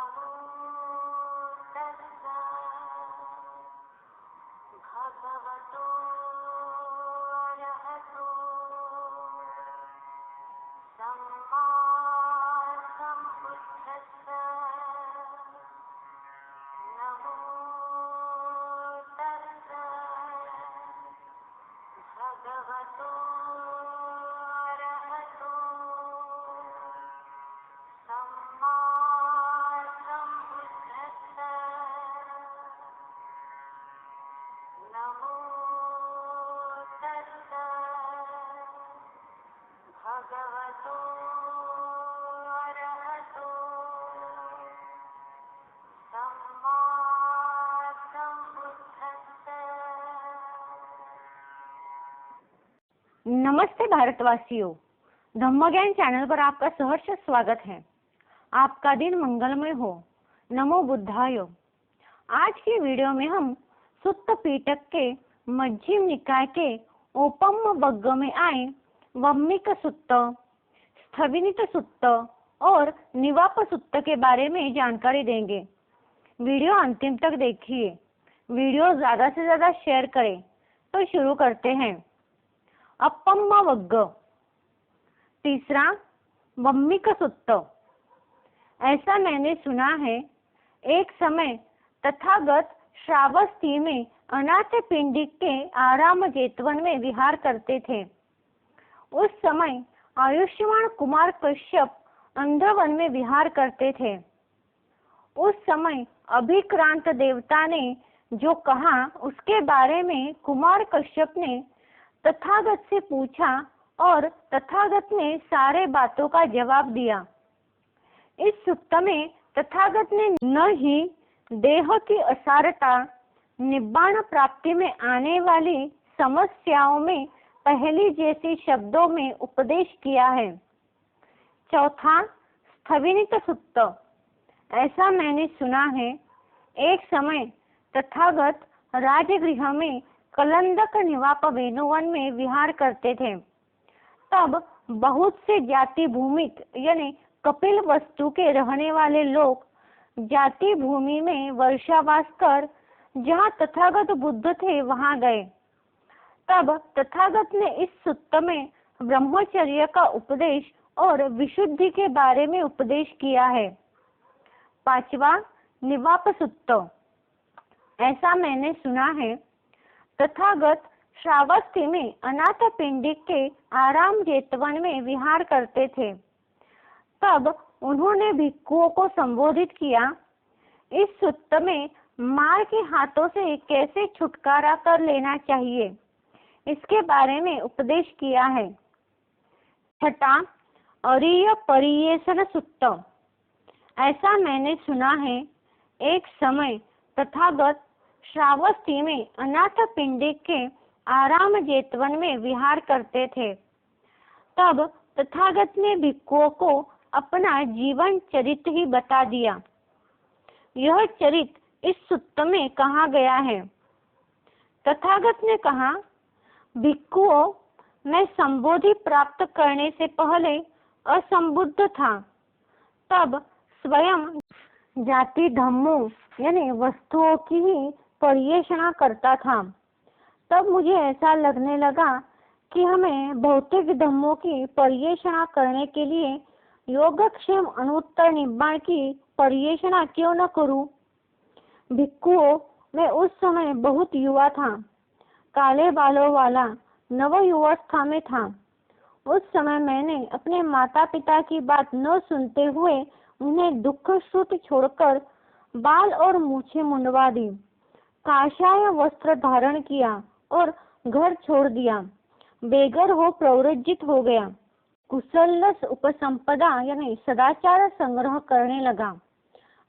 नमो तस्सा भगवतो अरहतो सम्मा सम्बुद्धस्सा नमो तस्सा भगवतो अरहतो सम्मा सम्बुद्धस्सा नमो तस्सा भगवतो अरहतो सम्मा सम्बुद्धस्सा। नमस्ते भारतवासियों, धम्मज्ञान चैनल पर आपका सहर्ष स्वागत है। आपका दिन मंगलमय हो। नमो बुद्धाय। आज की वीडियो में हम सुत्त पीटक के मध्यम निकाय के ओपम वर्ग में आए वम्मिक सुत्त, स्थविनित सुत्त और निवाप सुत्त के बारे में जानकारी देंगे। वीडियो अंतिम तक देखिए। वीडियो ज्यादा से ज्यादा शेयर करें। तो शुरू करते हैं। अपम वर्ग। तीसरा, वम्मिक सुत्त। ऐसा मैंने सुना है, एक समय तथागत श्रावस्ती में अनाथ पिंडिक के आराम जेतवन में विहार करते थे। उस समय आयुष्मान कुमार कश्यप अंधवन में विहार करते थे। उस समय अभिक्रांत देवता ने जो कहा उसके बारे में कुमार कश्यप ने तथागत से पूछा और तथागत ने सारे बातों का जवाब दिया। इस सुत्त में तथागत ने न ही देह की असारता, निब्बाण प्राप्ति में आने वाली समस्याओं में पहली जैसी शब्दों में उपदेश किया है। चौथा, स्थविनित सुत्त। ऐसा मैंने सुना है, एक समय तथागत राजगृह में कलंदक निवाप वेणुवन में विहार करते थे। तब बहुत से जाति भूमिक यानी कपिल वस्तु के रहने वाले लोग जाति भूमि में वर्षावास कर जहाँ तथागत बुद्ध थे वहां गए। तब तथागत ने इस सुत्त में ब्रह्मचर्य का उपदेश और विशुद्धि के बारे में उपदेश किया है। पांचवा, निवाप सुत्त। ऐसा मैंने सुना है, तथागत श्रावस्ती में अनाथ पिंडिक के आराम जेतवन में विहार करते थे। तब उन्होंने भिक्षुओं को संबोधित किया। इस सुत्त में मार के हाथों से कैसे छुटकारा कर लेना चाहिए, इसके बारे में उपदेश किया है। छठा, अरीय परियेषण सुत्त। ऐसा मैंने सुना है, एक समय तथागत श्रावस्ती में अनाथ पिंडिक के आराम जेतवन में विहार करते थे। तब तथागत ने भिक्षुओं को अपना जीवन चरित्र ही बता दिया। यह चरित्र इस सुत्त में कहा गया है। तथागत ने कहा, भिक्षुओं, मैं संबोधि प्राप्त करने से पहले असंबुद्ध था। तब स्वयं जाति धर्मों यानी वस्तुओं की ही पर्यवेक्षण करता था। तब मुझे ऐसा लगने लगा कि हमें भौतिक धर्मों की पर्यवेक्षण करने के लिए योगक्षेम अनुत्तर निब्बाण की पर्यवेक्षण क्यों न करूं। भिक्षुओं, मैं उस समय बहुत युवा था, काले बालों वाला नव युवावस्था में था। उस समय मैंने अपने माता पिता की बात न सुनते हुए उन्हें दुख श्रुति छोड़कर बाल और मूछें मुंडवा दी, काषाय वस्त्र धारण किया और घर छोड़ दिया, बेघर हो प्रव्रजित हो गया, कुशलस उपसंपदा यानी सदाचार संग्रह करने लगा,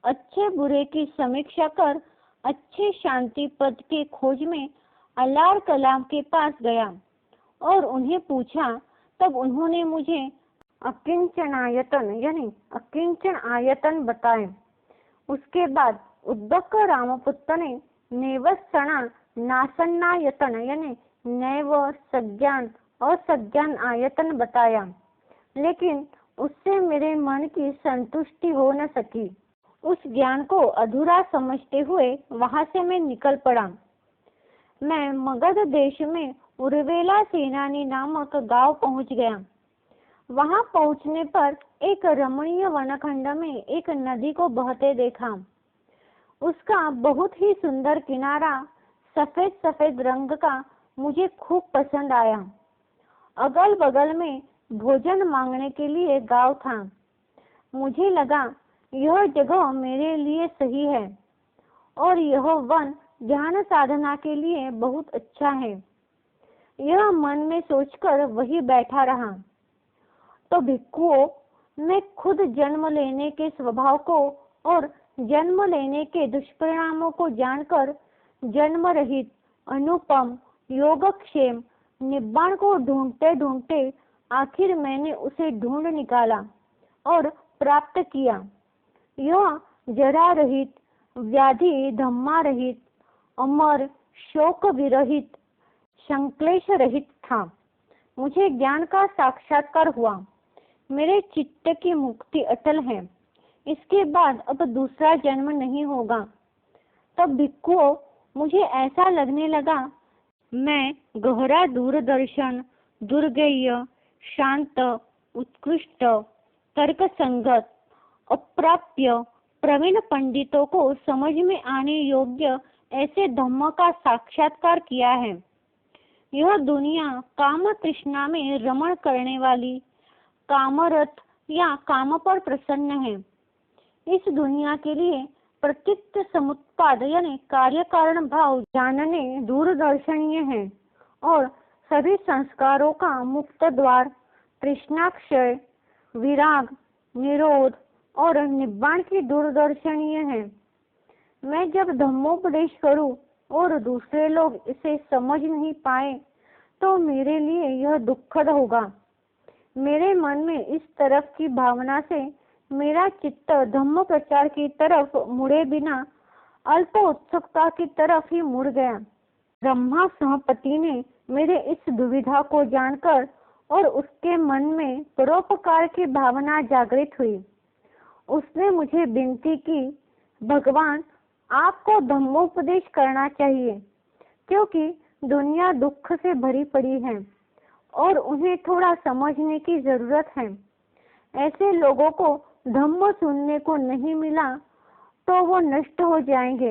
अच्छे बुरे की समीक्षा कर अच्छे शांति पद की खोज में अल्लाह कलाम के पास गया और उन्हें पूछा। तब उन्होंने मुझे अकिंचनायतन यानी अकिंचन आयतन बताए। उसके बाद उद्दक रामपुत्र ने नेवसणा नासन्नायतन यानी नैव सज्ञान और सज्ञान आयतन बताया, लेकिन उससे मेरे मन की संतुष्टि हो न सकी। उस ज्ञान को अधूरा समझते हुए वहां से मैं निकल पड़ा। मैं मगध देश में उर्वेला सेनानी नामक गांव पहुंच गया। वहां पहुंचने पर एक रमणीय वनखंड में एक नदी को बहते देखा। उसका बहुत ही सुंदर किनारा सफेद सफेद रंग का मुझे खूब पसंद आया। अगल बगल में भोजन मांगने के लिए गांव था। मुझे लगा यह जगह मेरे लिए सही है और यह वन ध्यान साधना के लिए बहुत अच्छा है। यह मन में सोचकर वही बैठा रहा। तो भिक्षुओं, मैं खुद जन्म लेने के स्वभाव को और जन्म लेने के दुष्परिणामों को जानकर जन्म रहित अनुपम योगक्षेम निब्बाण को ढूंढते ढूंढते आखिर मैंने उसे ढूंढ निकाला और प्राप्त किया। यह जरा रहित, व्याधि धम्मा रहित, अमर, शोक विरहित, संक्लेश रहित था। मुझे ज्ञान का साक्षात्कार हुआ। मेरे चित्त की मुक्ति अटल है। इसके बाद अब दूसरा जन्म नहीं होगा। तब भिक्षुओं, मुझे ऐसा लगने लगा मैं गहरा दूरदर्शन, दुर्गेय, शांत, उत्कृष्ट, तर्क संगत, अप्राप्य, प्रवीण पंडितों को समझ में आने योग्य ऐसे धम्म का साक्षात्कार किया है। यह दुनिया काम तृष्णा में रमण करने वाली, कामरत या काम पर प्रसन्न है। इस दुनिया के लिए प्रतीत समुत्पाद यानी कार्य कारण भाव जानने दूरदर्शनीय है और सभी संस्कारों का मुक्त द्वार तृष्णाक्षय, विराग, निरोध और निब्बाण की दूरदर्शनीय है। मैं जब धम्मोपदेश करूं और दूसरे लोग इसे समझ नहीं पाए तो मेरे लिए यह दुखद होगा। मेरे मन में इस तरफ की भावना से मेरा चित्त धम्म प्रचार की तरफ मुड़े बिना अल्प उत्सुकता की तरफ ही मुड़ गया। ब्रह्मा सहपति ने मेरे इस दुविधा को जानकर और उसके मन में परोपकार की भावना जागृत हुई। उसने मुझे विनती की, भगवान, आपको धम्मोपदेश करना चाहिए क्योंकि दुनिया दुख से भरी पड़ी है और उन्हें थोड़ा समझने की जरूरत है। ऐसे लोगों को धम्म सुनने को नहीं मिला तो वो नष्ट हो जाएंगे।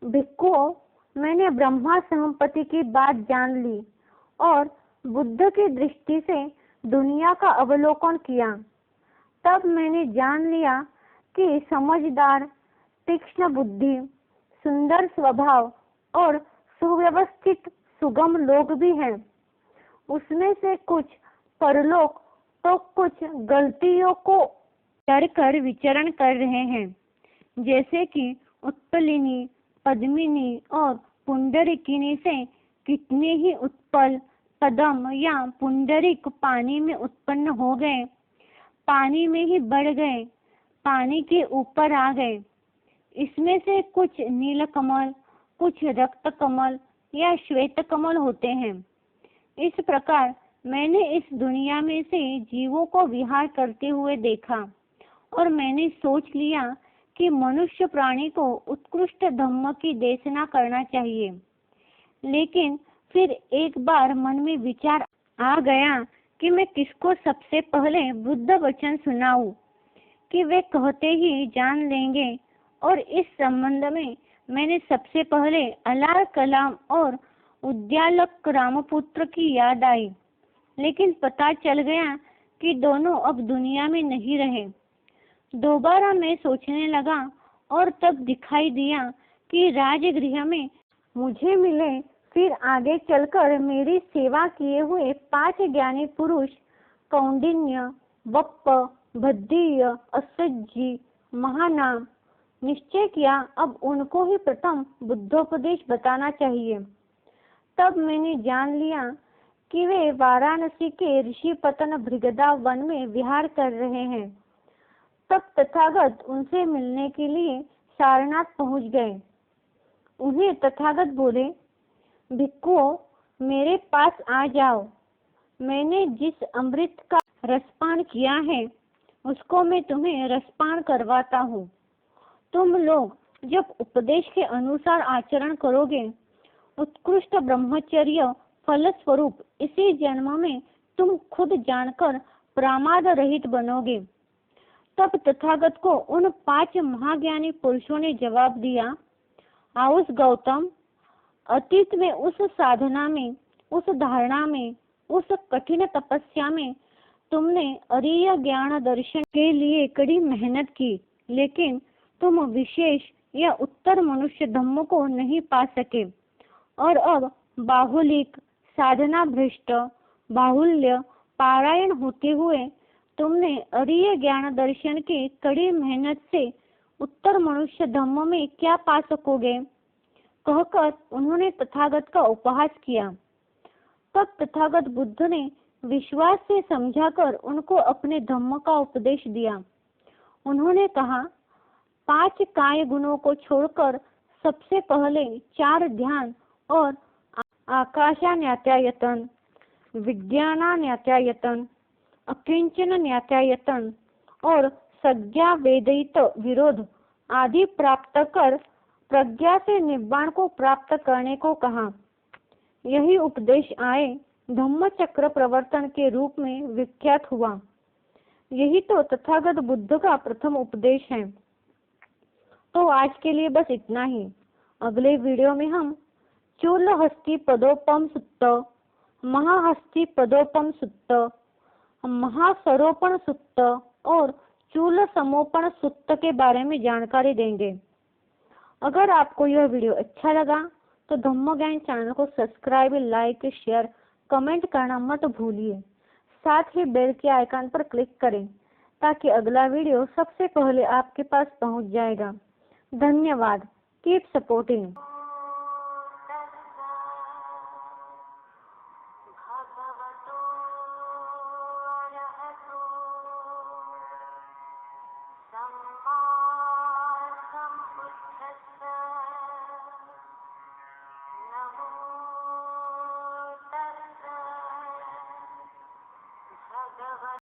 भिक्षुओं, मैंने ब्रह्मा संपत्ति की बात जान ली और बुद्ध की दृष्टि से दुनिया का अवलोकन किया। तब मैंने जान लिया कि समझदार, तीक्ष्ण बुद्धि, सुंदर स्वभाव और सुव्यवस्थित सुगम लोग भी हैं। उसमें से कुछ परलोक तो कुछ गलतियों को डर कर विचरण कर रहे हैं, जैसे कि उत्पलिनी, पद्मिनी और पुंडरीकिनी से कितने ही उत्पल, पद्म या पुंडरीक पानी में उत्पन्न हो गए, पानी में ही बढ़ गए, पानी के ऊपर आ गए। इसमें से कुछ नीलकमल, कुछ रक्त कमल या श्वेत कमल होते हैं। इस प्रकार मैंने इस दुनिया में से जीवों को विहार करते हुए देखा और मैंने सोच लिया कि मनुष्य प्राणी को उत्कृष्ट धम्म की देशना करना चाहिए। लेकिन फिर एक बार मन में विचार आ गया कि मैं किसको सबसे पहले बुद्ध वचन सुनाऊं कि वे कहते ही जान लेंगे, और इस संबंध में मैंने सबसे पहले अलार कलाम और उद्यालक रामपुत्र की याद आई। लेकिन पता चल गया कि दोनों अब दुनिया में नहीं रहे। दोबारा मैं सोचने लगा और तब दिखाई दिया कि राजगृह में मुझे मिले फिर आगे चलकर मेरी सेवा किए हुए 5 ज्ञानी पुरुष कौंडिन्य, बप्प, भद्दीय, असज्जी, महानाम। निश्चय किया अब उनको ही प्रथम बुद्धोपदेश बताना चाहिए। तब मैंने जान लिया कि वे वाराणसी के ऋषिपतन भृगदा वन में विहार कर रहे हैं। तब तथागत उनसे मिलने के लिए सारनाथ पहुंच गए। उन्हें तथागत बोले, भिक्षुओं, मेरे पास आ जाओ। मैंने जिस अमृत का रसपान किया है उसको मैं तुम्हें रसपान करवाता हूँ। तुम लोग जब उपदेश के अनुसार आचरण करोगे, उत्कृष्ट ब्रह्मचर्य फलस्वरूप इसी जन्म में तुम खुद जानकर प्रमाद रहित बनोगे। तब तथागत को उन 5 महाज्ञानी पुरुषों ने जवाब दिया, आउस गौतम, अतीत में उस साधना में, उस धारणा में, उस कठिन तपस्या में तुमने अरीय ज्ञान दर्शन के लिए कड़ी मेहनत की, लेकिन तुम विशेष या उत्तर मनुष्य धम्म को नहीं पा सके। और अब बाहुलिक, साधना भ्रष्ट, बाहुल्य पारायण होते हुए तुमने अरीय ज्ञान दर्शन की कड़ी मेहनत से उत्तर मनुष्य धम्म में क्या पा सकोगे? कहकर उन्होंने तथागत का उपहास किया। तब तथागत बुद्ध ने विश्वास से समझाकर उनको अपने धम्म का उपदेश दिया। उन्होंने कहा, 5 काय गुणों को छोड़कर सबसे पहले 4 ध्यान और आकाशान्यात्यायतन, विज्ञानान्यात्यायतन, अकिंचन न्यात्यायतन और सज्ञा वेदित विरोध आदि प्राप्त कर प्रज्ञा से निब्बाण को प्राप्त करने को कहा। यही उपदेश आए धम्म चक्र प्रवर्तन के रूप में विख्यात हुआ। यही तो तथागत बुद्ध का प्रथम उपदेश है। तो आज के लिए बस इतना ही। अगले वीडियो में हम चूल हस्ती पदोपम सुत्त, महाहस्ती पदोपम सुत्त, महासरोपण सुत्त और चूल समोपण सुत्त के बारे में जानकारी देंगे। अगर आपको यह वीडियो अच्छा लगा तो धम्म ज्ञान चैनल को सब्सक्राइब, लाइक, शेयर, कमेंट करना मत भूलिए। साथ ही बेल के आइकन पर क्लिक करें ताकि अगला वीडियो सबसे पहले आपके पास पहुंच जाएगा। धन्यवाद। Keep supporting.